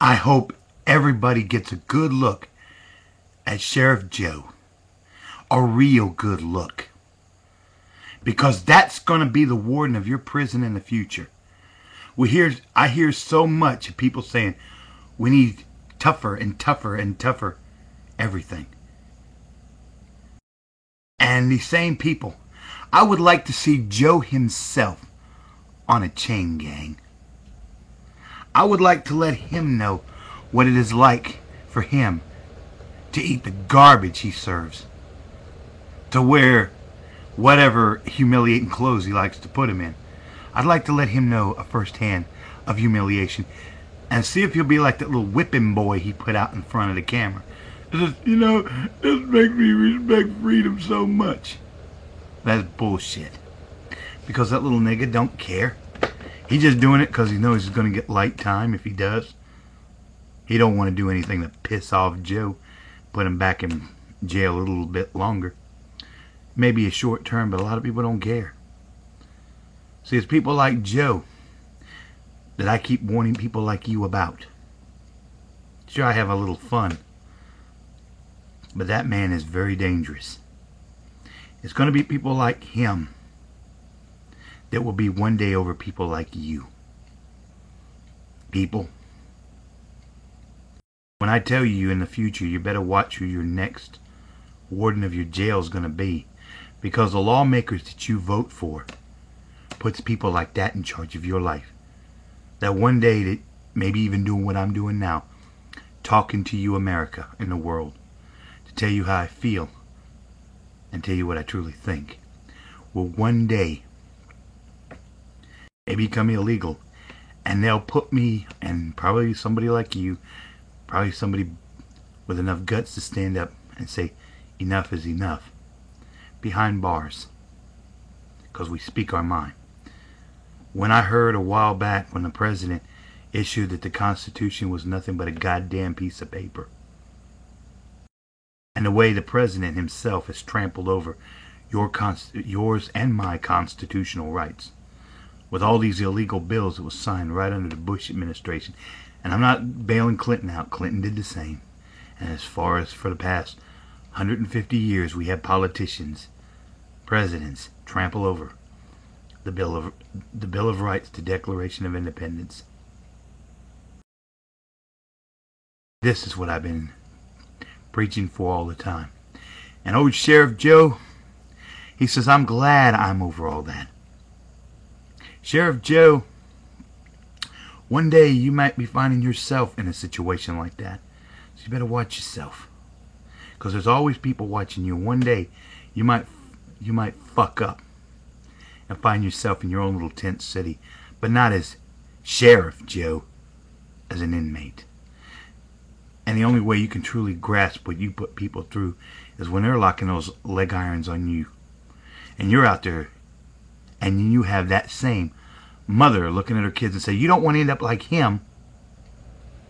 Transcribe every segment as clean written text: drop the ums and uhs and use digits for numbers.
I hope everybody gets a good look at Sheriff Joe. A real good look. Because that's going to be the warden of your prison in the future. I hear so much of people saying we need tougher and tougher and tougher everything. And these same people, I would like to see Joe himself on a chain gang. I would like to let him know what it is like for him to eat the garbage he serves, to wear whatever humiliating clothes he likes to put him in. I'd like to let him know a first-hand of humiliation and see if he'll be like that little whipping boy he put out in front of the camera. Just, this makes me respect freedom so much. That's bullshit. Because that little nigga don't care. He's just doing it because he knows he's going to get light time if he does. He don't want to do anything to piss off Joe. Put him back in jail a little bit longer. Maybe a short term, but a lot of people don't care. See, it's people like Joe that I keep warning people like you about. Sure, I have a little fun. But that man is very dangerous. It's going to be people like him that will be one day over people like you. People, when I tell you in the future, you better watch who your next warden of your jail is going to be. Because the lawmakers that you vote for puts people like that in charge of your life. That one day, that maybe even doing what I'm doing now, talking to you, America, and the world, to tell you how I feel and tell you what I truly think, will one day maybe become illegal, and they'll put me, and probably somebody like you, probably somebody with enough guts to stand up and say enough is enough, behind bars, because we speak our mind. When I heard a while back when the president issued that the Constitution was nothing but a goddamn piece of paper, and the way the president himself has trampled over yours and my constitutional rights with all these illegal bills that was signed right under the Bush administration. And I'm not bailing Clinton out. Clinton did the same. And as far as for the past 150 years, we had politicians, presidents, trample over the Bill of Rights, the Declaration of Independence. This is what I've been preaching for all the time. And old Sheriff Joe, he says, I'm glad I'm over all that. Sheriff Joe, one day you might be finding yourself in a situation like that. So you better watch yourself. Because there's always people watching you. One day you might fuck up and find yourself in your own little tent city. But not as Sheriff Joe, as an inmate. And the only way you can truly grasp what you put people through is when they're locking those leg irons on you. And you're out there and you have that same mother looking at her kids and say, you don't want to end up like him.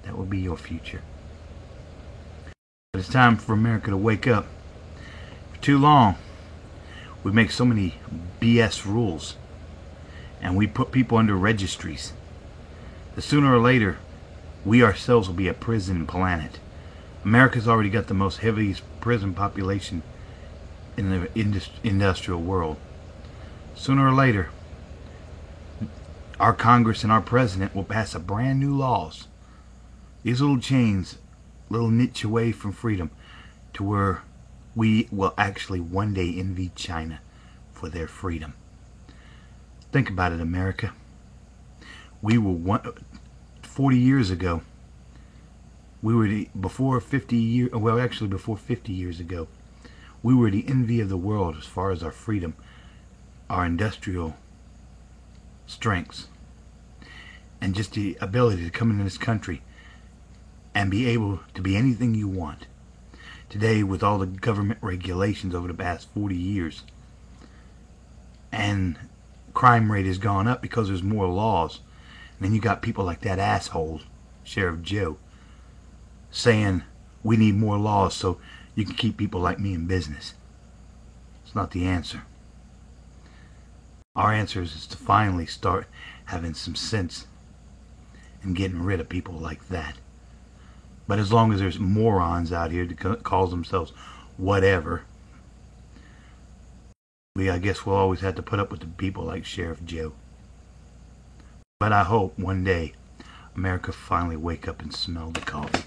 That will be your future. But it's time for America to wake up. For too long, we make so many BS rules. And we put people under registries. That sooner or later, we ourselves will be a prison planet. America's already got the most heaviest prison population in the industrial world. Sooner or later, our Congress and our president will pass a brand new laws. These little chains, little niche away from freedom, to where we will actually one day envy China for their freedom. Think about it, America. We were 40 years ago. We were before 50 years ago. We were the envy of the world as far as our freedom, our industrial strengths, and just the ability to come into this country and be able to be anything you want. Today, with all the government regulations over the past 40 years, and crime rate has gone up because there's more laws. And then you got people like that asshole, Sheriff Joe, saying we need more laws so you can keep people like me in business. It's not the answer. Our answer is to finally start having some sense and getting rid of people like that. But as long as there's morons out here that calls themselves whatever, I guess we'll always have to put up with the people like Sheriff Joe. But I hope one day America finally wake up and smell the coffee.